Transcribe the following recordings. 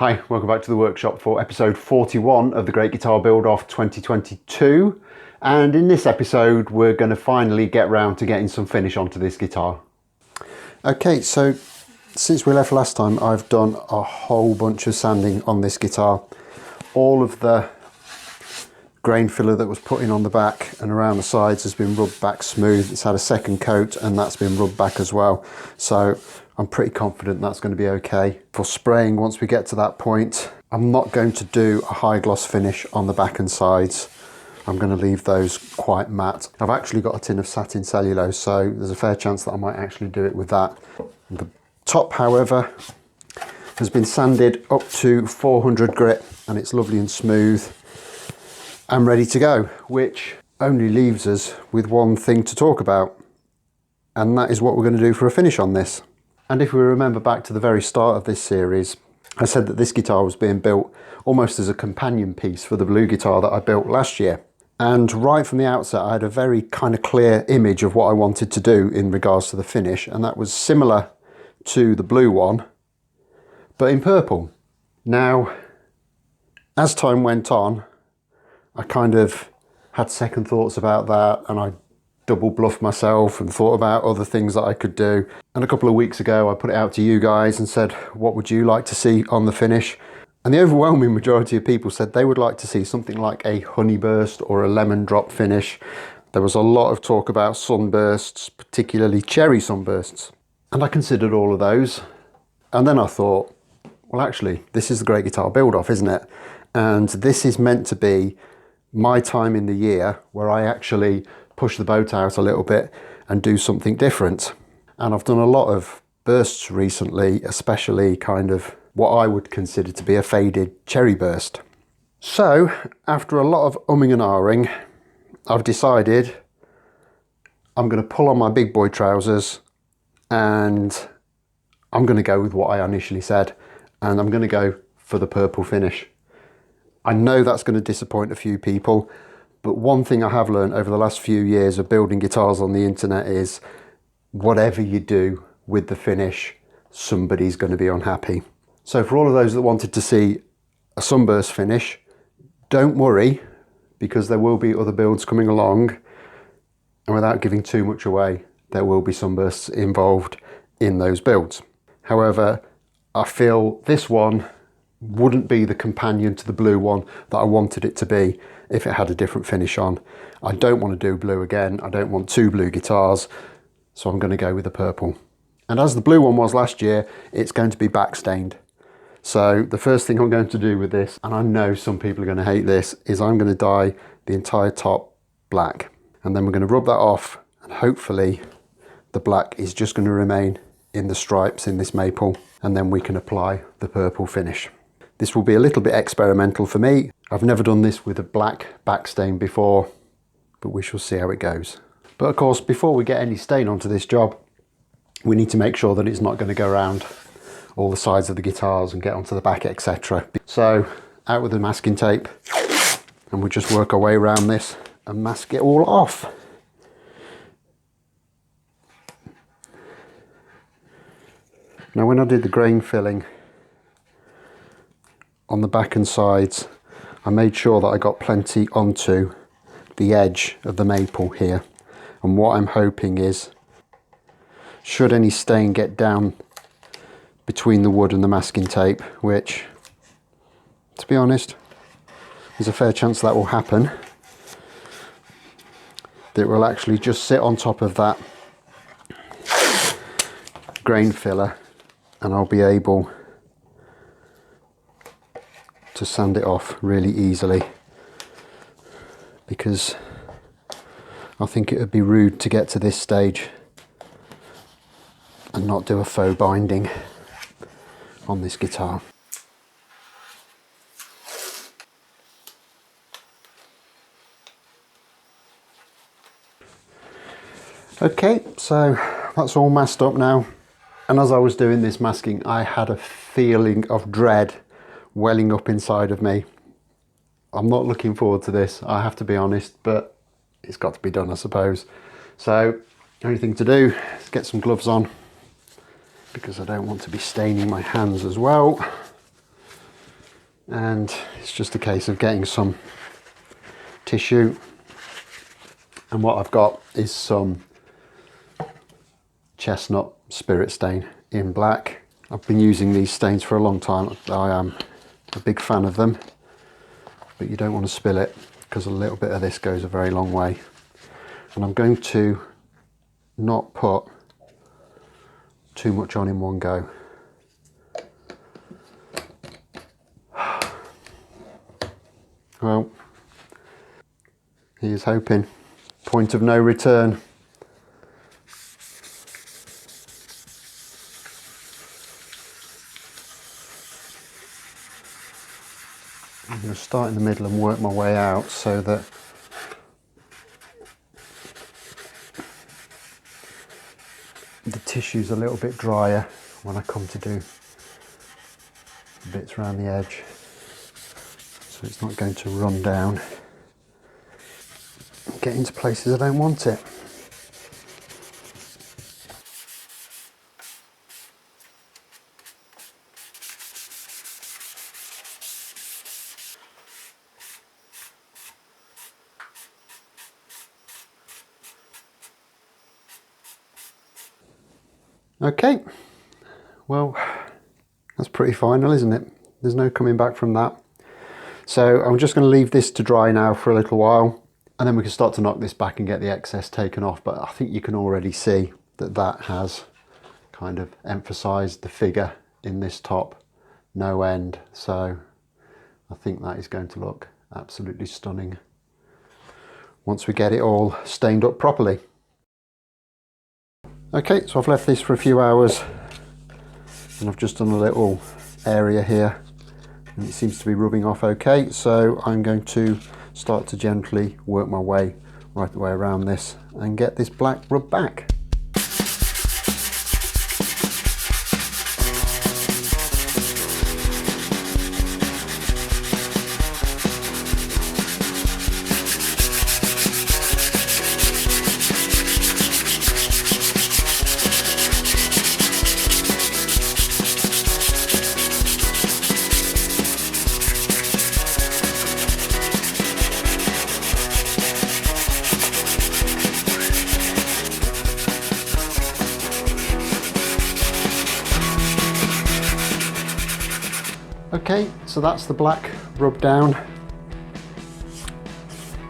Hi, welcome back to the workshop for episode 41 of the Great Guitar Build Off 2022. And in this episode, we're going to finally get round to getting some finish onto this guitar. Okay, so since we left last time, I've done a whole bunch of sanding on this guitar. All of the grain filler that was put in on the back and around the sides has been rubbed back smooth. It's had a second coat and that's been rubbed back as well. So I'm pretty confident that's going to be okay. For spraying, once we get to that point, I'm not going to do a high gloss finish on the back and sides. I'm going to leave those quite matte. I've actually got a tin of satin cellulose, so there's a fair chance that I might actually do it with that. The top, however, has been sanded up to 400 grit and it's lovely and smooth and ready to go, which only leaves us with one thing to talk about, and that is what we're going to do for a finish on this. And if we remember back to the very start of this series, I said that this guitar was being built almost as a companion piece for the blue guitar that I built last year. And right from the outset, I had a very kind of clear image of what I wanted to do in regards to the finish, and that was similar to the blue one, but in purple. Now, as time went on, I kind of had second thoughts about that, and I double bluffed myself and thought about other things that I could do. And a couple of weeks ago, I put it out to you guys and said, what would you like to see on the finish? And the overwhelming majority of people said they would like to see something like a honey burst or a lemon drop finish. There was a lot of talk about sunbursts, particularly cherry sunbursts. And I considered all of those. And then I thought, well, actually, this is the Great Guitar Build Off, isn't it? And this is meant to be my time in the year where I actually push the boat out a little bit and do something different. And I've done a lot of bursts recently, especially kind of what I would consider to be a faded cherry burst. So after a lot of umming and ahhing, I've decided I'm going to pull on my big boy trousers and I'm going to go with what I initially said, and I'm going to go for the purple finish. I know that's going to disappoint a few people, but one thing I have learned over the last few years of building guitars on the internet is whatever you do with the finish, somebody's going to be unhappy. So for all of those that wanted to see a sunburst finish, don't worry, because there will be other builds coming along, and without giving too much away, there will be sunbursts involved in those builds. However, I feel this one wouldn't be the companion to the blue one that I wanted it to be if it had a different finish on. I don't want to do blue again. I don't want two blue guitars, so I'm going to go with the purple. And as the blue one was last year, it's going to be backstained. So the first thing I'm going to do with this, and I know some people are going to hate this, is I'm going to dye the entire top black. And then we're going to rub that off, and hopefully the black is just going to remain in the stripes in this maple, and then we can apply the purple finish. This will be a little bit experimental for me. I've never done this with a black backstain before, but we shall see how it goes. But of course, before we get any stain onto this job, we need to make sure that it's not going to go around all the sides of the guitars and get onto the back, etc. So out with the masking tape, and we just work our way around this and mask it all off. Now, when I did the grain filling on the back and sides, I made sure that I got plenty onto the edge of the maple here. And what I'm hoping is, should any stain get down between the wood and the masking tape, which, to be honest, there's a fair chance that will happen, that it will actually just sit on top of that grain filler, and I'll be able to sand it off really easily, because I think it would be rude to get to this stage and not do a faux binding on this guitar. Okay, so that's all masked up now, and as I was doing this masking, I had a feeling of dread welling up inside of me. I'm not looking forward to this, I have to be honest, but it's got to be done, I suppose. So only thing to do is get some gloves on, because I don't want to be staining my hands as well. And it's just a case of getting some tissue, and what I've got is some chestnut spirit stain in black. I've been using these stains for a long time. I am a big fan of them, but you don't want to spill it because a little bit of this goes a very long way. And I'm going to not put too much on in one go. Well, here's hoping. Point of no return. I'm going to start in the middle and work my way out so that the tissue's a little bit drier when I come to do bits around the edge, so it's not going to run down and get into places I don't want it. Okay, well, that's pretty final, isn't it? There's no coming back from that. So I'm just going to leave this to dry now for a little while, and then we can start to knock this back and get the excess taken off. But I think you can already see that that has kind of emphasized the figure in this top, no end. So I think that is going to look absolutely stunning once we get it all stained up properly. Okay, so I've left this for a few hours, and I've just done a little area here, and it seems to be rubbing off okay. So I'm going to start to gently work my way right the way around this and get this black rubbed back. Okay, so that's the black rub down. I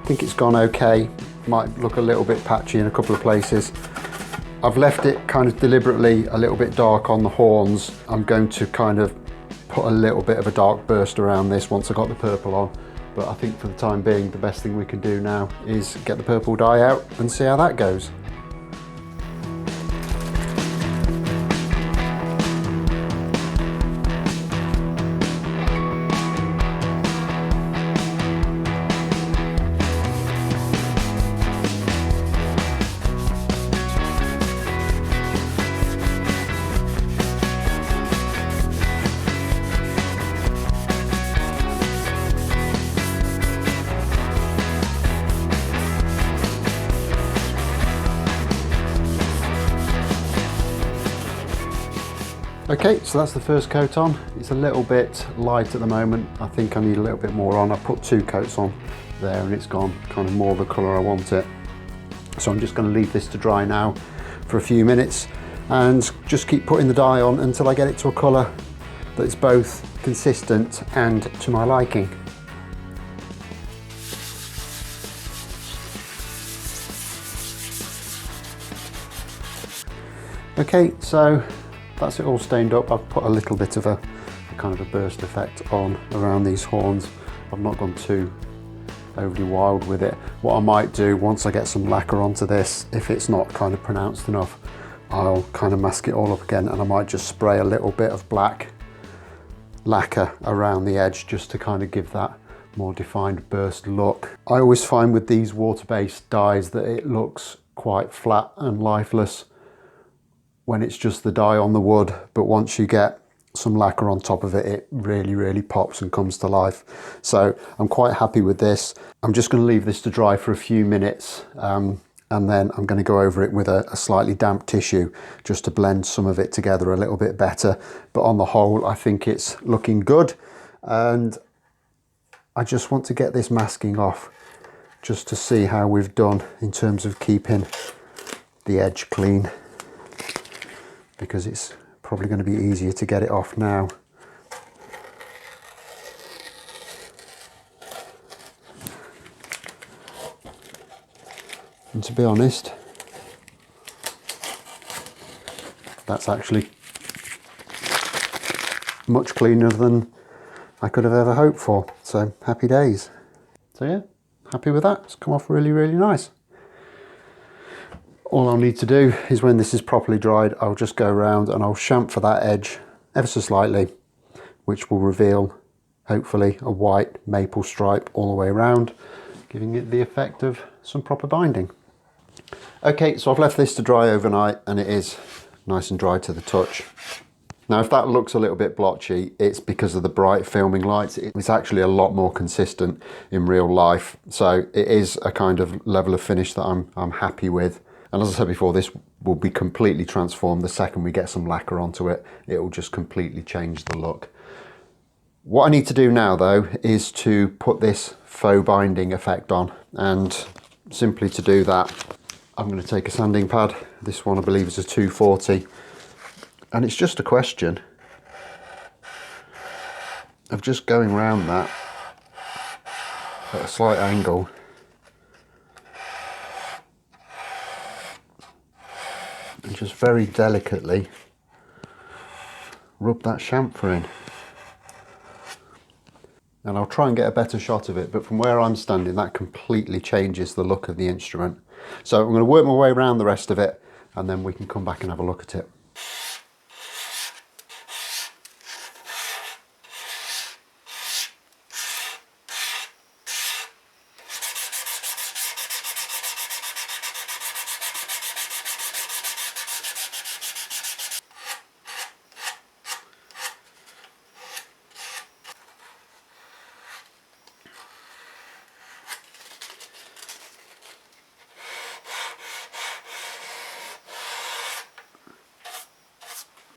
think it's gone okay. Might look a little bit patchy in a couple of places. I've left it kind of deliberately a little bit dark on the horns. I'm going to kind of put a little bit of a dark burst around this once I got the purple on. But I think for the time being, the best thing we can do now is get the purple dye out and see how that goes. Okay, so that's the first coat on. It's a little bit light at the moment. I think I need a little bit more on. I put 2 coats on there and it's gone kind of more the colour I want it. So I'm just going to leave this to dry now for a few minutes and just keep putting the dye on until I get it to a colour that's both consistent and to my liking. Okay, so that's it all stained up. I've put a little bit of a kind of a burst effect on around these horns. I've not gone too overly wild with it. What I might do once I get some lacquer onto this, if it's not kind of pronounced enough, I'll kind of mask it all up again, and I might just spray a little bit of black lacquer around the edge just to kind of give that more defined burst look. I always find with these water-based dyes that it looks quite flat and lifeless when it's just the dye on the wood, but once you get some lacquer on top of it, it really pops and comes to life. So I'm quite happy with this. I'm just going to leave this to dry for a few minutes, and then I'm going to go over it with a slightly damp tissue just to blend some of it together a little bit better. But on the whole, I think it's looking good. And I just want to get this masking off just to see how we've done in terms of keeping the edge clean, because it's probably going to be easier to get it off now. And to be honest, that's actually much cleaner than I could have ever hoped for. So happy days. So yeah, happy with that. It's come off really, really nice. All I'll need to do is when this is properly dried, I'll just go around and I'll chamfer that edge ever so slightly, which will reveal hopefully a white maple stripe all the way around, giving it the effect of some proper binding. Okay, so I've left this to dry overnight and it is nice and dry to the touch. Now, if that looks a little bit blotchy, it's because of the bright filming lights. It's actually a lot more consistent in real life. So it is a kind of level of finish that I'm happy with. And as I said before, this will be completely transformed the second we get some lacquer onto it. It will just completely change the look. What I need to do now though is to put this faux binding effect on, and simply to do that I'm going to take a sanding pad. This one I believe is a 240, and it's just a question of just going around that at a slight angle and just very delicately rub that chamfer in. And I'll try and get a better shot of it, but from where I'm standing that completely changes the look of the instrument. So I'm going to work my way around the rest of it and then we can come back and have a look at it.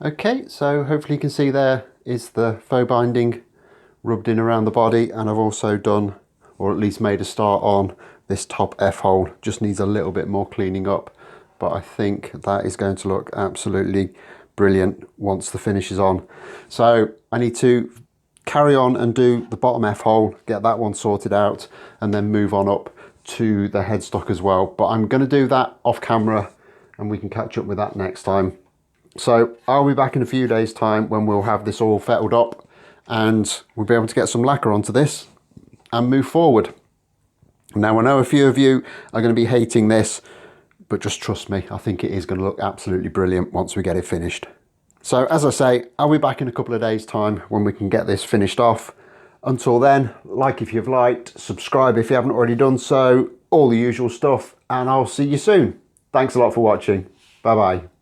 Okay, so hopefully you can see there is the faux binding rubbed in around the body, and I've also done, or at least made a start on, this top F-hole. Just needs a little bit more cleaning up, but I think that is going to look absolutely brilliant once the finish is on. So I need to carry on and do the bottom F-hole, get that one sorted out, and then move on up to the headstock as well. But I'm going to do that off camera and we can catch up with that next time. So I'll be back in a few days' time when we'll have this all fettled up and we'll be able to get some lacquer onto this and move forward. Now I know a few of you are going to be hating this, but just trust me, I think it is going to look absolutely brilliant once we get it finished. So as I say, I'll be back in a couple of days' time when we can get this finished off. Until then, like if you've liked, subscribe if you haven't already done so, all the usual stuff, and I'll see you soon. Thanks a lot for watching. Bye bye.